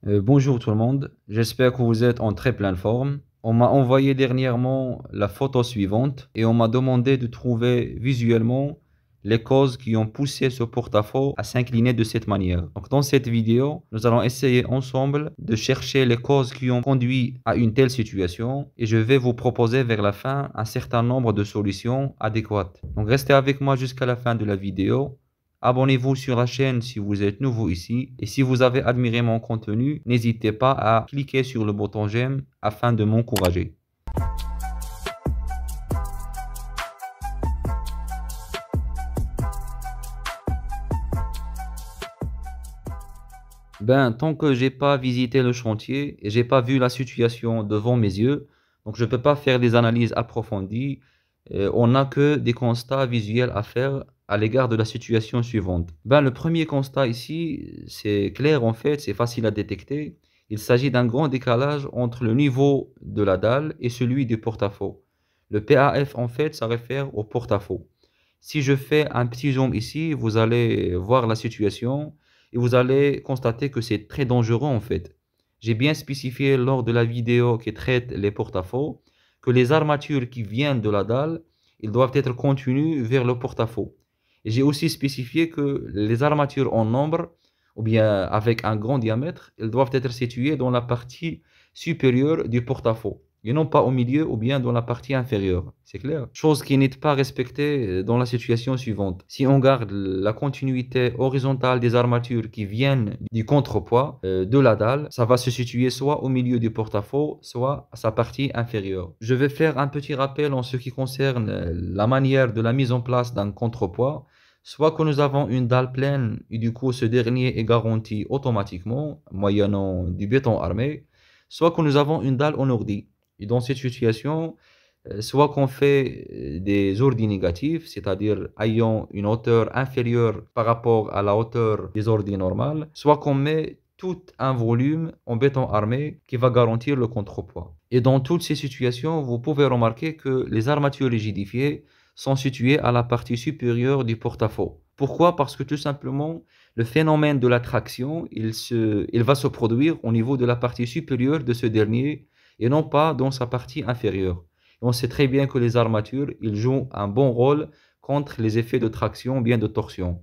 Bonjour tout le monde, j'espère que vous êtes en très pleine forme. On m'a envoyé dernièrement la photo suivante et on m'a demandé de trouver visuellement les causes qui ont poussé ce porte-à-faux à s'incliner de cette manière. Donc dans cette vidéo, nous allons essayer ensemble de chercher les causes qui ont conduit à une telle situation et je vais vous proposer vers la fin un certain nombre de solutions adéquates. Donc restez avec moi jusqu'à la fin de la vidéo. Abonnez-vous sur la chaîne si vous êtes nouveau ici. Et si vous avez admiré mon contenu, n'hésitez pas à cliquer sur le bouton j'aime afin de m'encourager. Tant que j'ai pas visité le chantier et j'ai pas vu la situation devant mes yeux, donc je peux pas faire des analyses approfondies. On n'a que des constats visuels à faire à l'égard de la situation suivante. Le premier constat ici, c'est clair en fait, c'est facile à détecter. Il s'agit d'un grand décalage entre le niveau de la dalle et celui du porte-à-faux. Le PAF en fait, ça réfère au porte-à-faux. Si je fais un petit zoom ici, vous allez voir la situation et vous allez constater que c'est très dangereux en fait. J'ai bien spécifié lors de la vidéo qui traite les porte-à-faux que les armatures qui viennent de la dalle, ils doivent être continues vers le porte-à-faux. Et j'ai aussi spécifié que les armatures en nombre, ou bien avec un grand diamètre, elles doivent être situées dans la partie supérieure du porte-à-faux et non pas au milieu ou bien dans la partie inférieure. C'est clair? Chose qui n'est pas respectée dans la situation suivante. Si on garde la continuité horizontale des armatures qui viennent du contrepoids de la dalle, ça va se situer soit au milieu du porte-à-faux, soit à sa partie inférieure. Je vais faire un petit rappel en ce qui concerne la manière de la mise en place d'un contrepoids. Soit que nous avons une dalle pleine et du coup ce dernier est garanti automatiquement, moyennant du béton armé, soit que nous avons une dalle en ordi. Et dans cette situation, soit qu'on fait des ordis négatifs, c'est-à-dire ayant une hauteur inférieure par rapport à la hauteur des ordis normales, soit qu'on met tout un volume en béton armé qui va garantir le contrepoids. Et dans toutes ces situations, vous pouvez remarquer que les armatures rigidifiées sont situées à la partie supérieure du porte-à-faux. Pourquoi? Parce que tout simplement, le phénomène de la traction, il va se produire au niveau de la partie supérieure de ce dernier et non pas dans sa partie inférieure. Et on sait très bien que les armatures, ils jouent un bon rôle contre les effets de traction ou bien de torsion.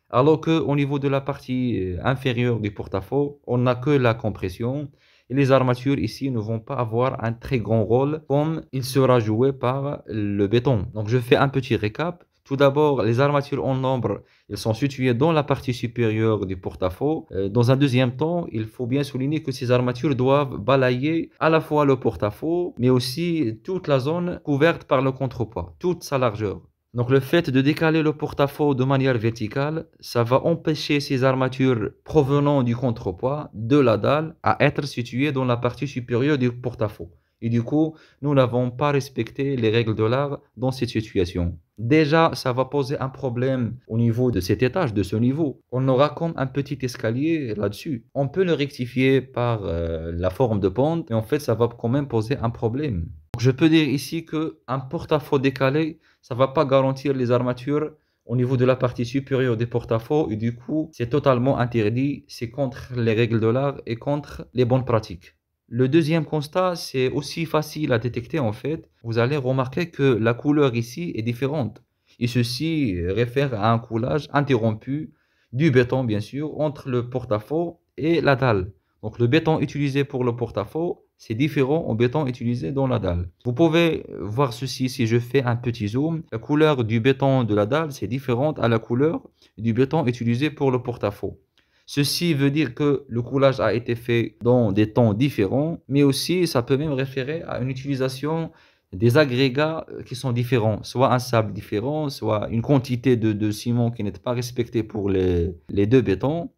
Alors qu'au niveau de la partie inférieure du porte-à-faux, on n'a que la compression. Et les armatures ici ne vont pas avoir un très grand rôle comme il sera joué par le béton. Donc je fais un petit récap. Tout d'abord, les armatures en nombre, elles sont situées dans la partie supérieure du porte-à-faux. Dans un deuxième temps, il faut bien souligner que ces armatures doivent balayer à la fois le porte-à-faux, mais aussi toute la zone couverte par le contrepoids, toute sa largeur. Donc le fait de décaler le porte-à-faux de manière verticale, ça va empêcher ces armatures provenant du contrepoids de la dalle à être situées dans la partie supérieure du porte-à-faux. Et du coup, nous n'avons pas respecté les règles de l'art dans cette situation. Déjà, ça va poser un problème au niveau de cet étage, de ce niveau. On aura comme un petit escalier là-dessus. On peut le rectifier par la forme de pente, mais en fait, ça va quand même poser un problème. Je peux dire ici qu'un porte-à-faux décalé, ça ne va pas garantir les armatures au niveau de la partie supérieure des porte-à-faux et du coup, c'est totalement interdit, c'est contre les règles de l'art et contre les bonnes pratiques. Le deuxième constat, c'est aussi facile à détecter en fait. Vous allez remarquer que la couleur ici est différente. Et ceci réfère à un coulage interrompu du béton, bien sûr, entre le porte-à-faux et la dalle. Donc le béton utilisé pour le porte-à-faux, c'est différent au béton utilisé dans la dalle. Vous pouvez voir ceci si je fais un petit zoom. La couleur du béton de la dalle, c'est différente à la couleur du béton utilisé pour le porte-à-faux. Ceci veut dire que le coulage a été fait dans des temps différents, mais aussi ça peut même référer à une utilisation des agrégats qui sont différents, soit un sable différent, soit une quantité de ciment qui n'est pas respectée pour les deux bétons,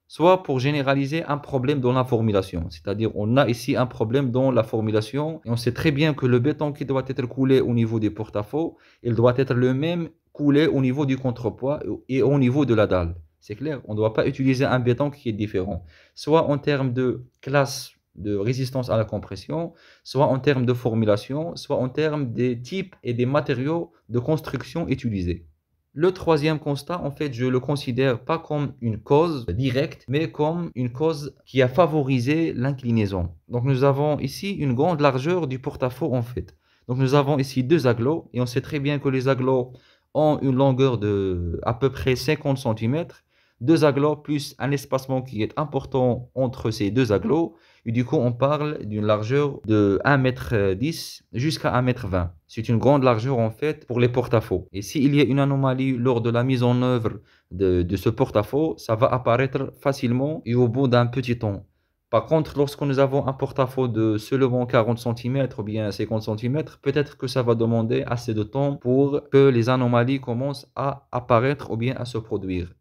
soit pour généraliser un problème dans la formulation. C'est-à-dire, on a ici un problème dans la formulation et on sait très bien que le béton qui doit être coulé au niveau des porte-à-faux, il doit être le même coulé au niveau du contrepoids et au niveau de la dalle. C'est clair, on ne doit pas utiliser un béton qui est différent, soit en termes de classe de résistance à la compression, soit en termes de formulation, soit en termes des types et des matériaux de construction utilisés. Le troisième constat, en fait, je le considère pas comme une cause directe, mais comme une cause qui a favorisé l'inclinaison. Donc, nous avons ici une grande largeur du porte-à-faux, en fait. Donc, nous avons ici deux agglos, et on sait très bien que les agglos ont une longueur de à peu près 50 centimètres. Deux agglos plus un espacement qui est important entre ces deux agglos. Et du coup, on parle d'une largeur de 1,10 m jusqu'à 1,20 m. C'est une grande largeur en fait pour les porte-à-faux. Et s'il y a une anomalie lors de la mise en œuvre de ce porte-à-faux, ça va apparaître facilement et au bout d'un petit temps. Par contre, lorsque nous avons un porte-à-faux de seulement 40 centimètres ou bien 50 centimètres, peut-être que ça va demander assez de temps pour que les anomalies commencent à apparaître ou bien à se produire.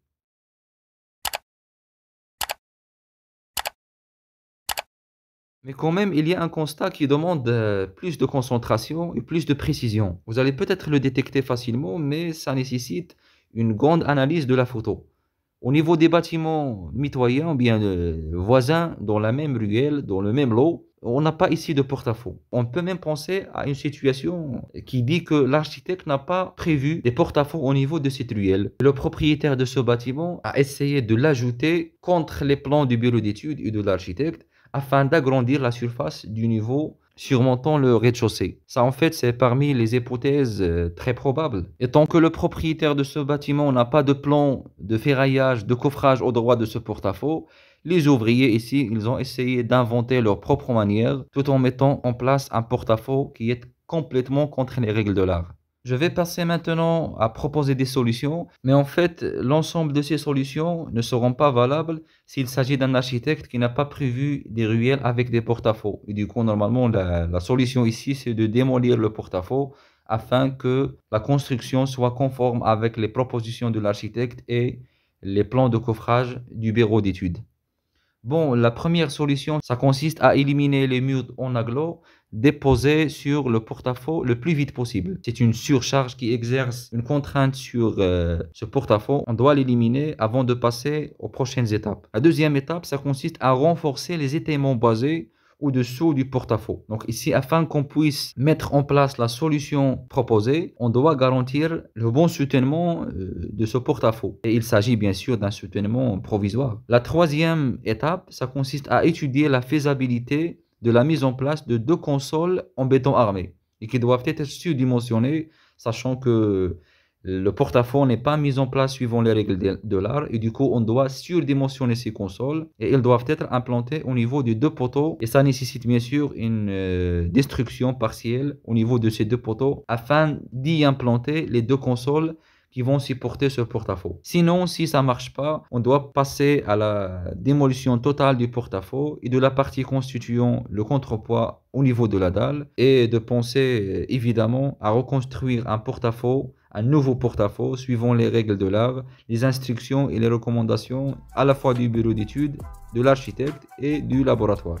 Mais quand même, il y a un constat qui demande plus de concentration et plus de précision. Vous allez peut-être le détecter facilement, mais ça nécessite une grande analyse de la photo. Au niveau des bâtiments mitoyens, ou bien voisins, dans la même ruelle, dans le même lot, on n'a pas ici de porte-à-faux. On peut même penser à une situation qui dit que l'architecte n'a pas prévu des porte-à-faux au niveau de cette ruelle. Le propriétaire de ce bâtiment a essayé de l'ajouter contre les plans du bureau d'études et de l'architecte afin d'agrandir la surface du niveau surmontant le rez-de-chaussée. Ça, en fait, c'est parmi les hypothèses très probables. Et tant que le propriétaire de ce bâtiment n'a pas de plan de ferraillage, de coffrage au droit de ce porte-à-faux, les ouvriers ici, ils ont essayé d'inventer leur propre manière tout en mettant en place un porte-à-faux qui est complètement contre les règles de l'art. Je vais passer maintenant à proposer des solutions, mais en fait, l'ensemble de ces solutions ne seront pas valables s'il s'agit d'un architecte qui n'a pas prévu des ruelles avec des porte-à-faux. Et du coup, normalement, la solution ici, c'est de démolir le porte-à-faux afin que la construction soit conforme avec les propositions de l'architecte et les plans de coffrage du bureau d'études. Bon, la première solution, ça consiste à éliminer les murs en aglo déposés sur le porte-à-faux le plus vite possible. C'est une surcharge qui exerce une contrainte sur ce porte-à-faux. On doit l'éliminer avant de passer aux prochaines étapes. La deuxième étape, ça consiste à renforcer les étalements basés au-dessous du porte-à-faux. Donc ici, afin qu'on puisse mettre en place la solution proposée, on doit garantir le bon soutènement de ce porte-à-faux. Et il s'agit bien sûr d'un soutènement provisoire. La troisième étape, ça consiste à étudier la faisabilité de la mise en place de deux consoles en béton armé et qui doivent être surdimensionnées, sachant que le porte-à-faux n'est pas mis en place suivant les règles de l'art et du coup on doit surdimensionner ces consoles et elles doivent être implantées au niveau des deux poteaux et ça nécessite bien sûr une destruction partielle au niveau de ces deux poteaux afin d'y implanter les deux consoles qui vont supporter ce porte-à-faux. Sinon, si ça ne marche pas, on doit passer à la démolition totale du porte-à-faux et de la partie constituant le contrepoids au niveau de la dalle et de penser évidemment à reconstruire un porte-à-faux, un nouveau porte-à-faux suivant les règles de l'art, les instructions et les recommandations à la fois du bureau d'études, de l'architecte et du laboratoire.